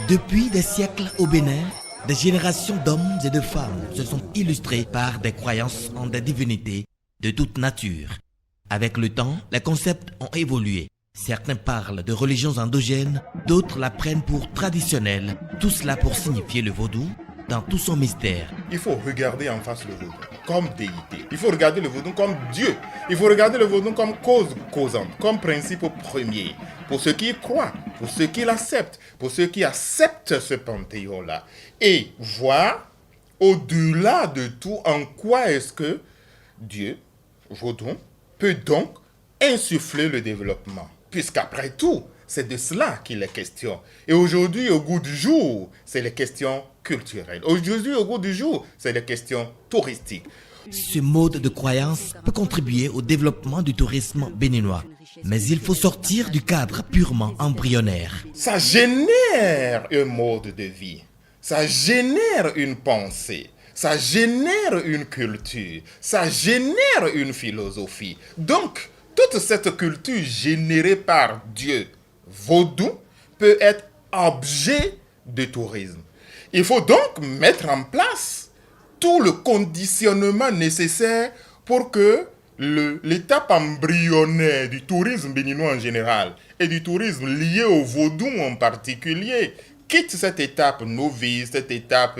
Depuis des siècles au Bénin, des générations d'hommes et de femmes se sont illustrés par des croyances en des divinités de toute nature. Avec le temps, les concepts ont évolué. Certains parlent de religions endogènes, d'autres la prennent pour traditionnelle, tout cela pour signifier le vaudou dans tout son mystère. Il faut regarder en face le vaudou comme déité. Il faut regarder le vaudou comme Dieu. Il faut regarder le vaudou comme cause causante, comme principe premier. Pour ceux qui y croient, pour ceux qui l'acceptent, pour ceux qui acceptent ce panthéon-là. Et voir au-delà de tout en quoi est-ce que Dieu, vaudou, peut donc insuffler le développement. Puisqu'après tout, c'est de cela qu'il est question. Et aujourd'hui, au goût du jour, c'est les questions culturelles. Aujourd'hui, au goût du jour, c'est les questions touristiques. Ce mode de croyance peut contribuer au développement du tourisme béninois. Mais il faut sortir du cadre purement embryonnaire. Ça génère un mode de vie. Ça génère une pensée. Ça génère une culture. Ça génère une philosophie. Donc, toute cette culture générée par Dieu, vaudou, peut être objet de tourisme. Il faut donc mettre en place tout le conditionnement nécessaire pour que l'étape embryonnaire du tourisme béninois en général et du tourisme lié au vaudou en particulier quitte cette étape novice, cette étape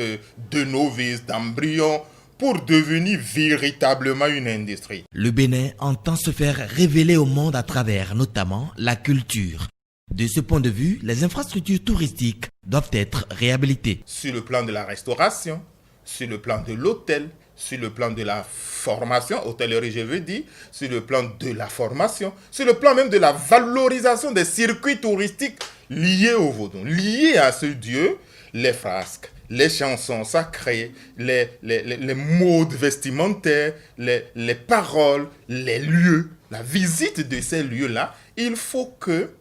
de novice, d'embryon, pour devenir véritablement une industrie. Le Bénin entend se faire révéler au monde à travers notamment la culture. De ce point de vue, les infrastructures touristiques doivent être réhabilitées. Sur le plan de la restauration, sur le plan de l'hôtel, sur le plan de la formation, hôtellerie je veux dire, sur le plan de la formation, sur le plan même de la valorisation des circuits touristiques liés au vaudou, liés à ce dieu, les frasques, les chansons sacrées, les modes vestimentaires, les paroles, les lieux, la visite de ces lieux-là. Il faut que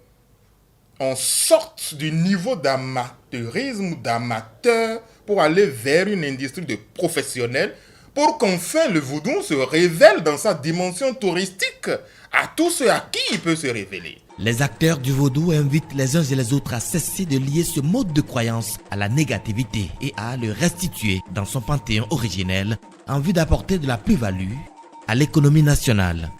on sorte du niveau d'amateurisme, d'amateur, pour aller vers une industrie de professionnels, pour qu'enfin le vaudou se révèle dans sa dimension touristique à tous ceux à qui il peut se révéler. Les acteurs du vaudou invitent les uns et les autres à cesser de lier ce mode de croyance à la négativité et à le restituer dans son panthéon originel en vue d'apporter de la plus-value à l'économie nationale.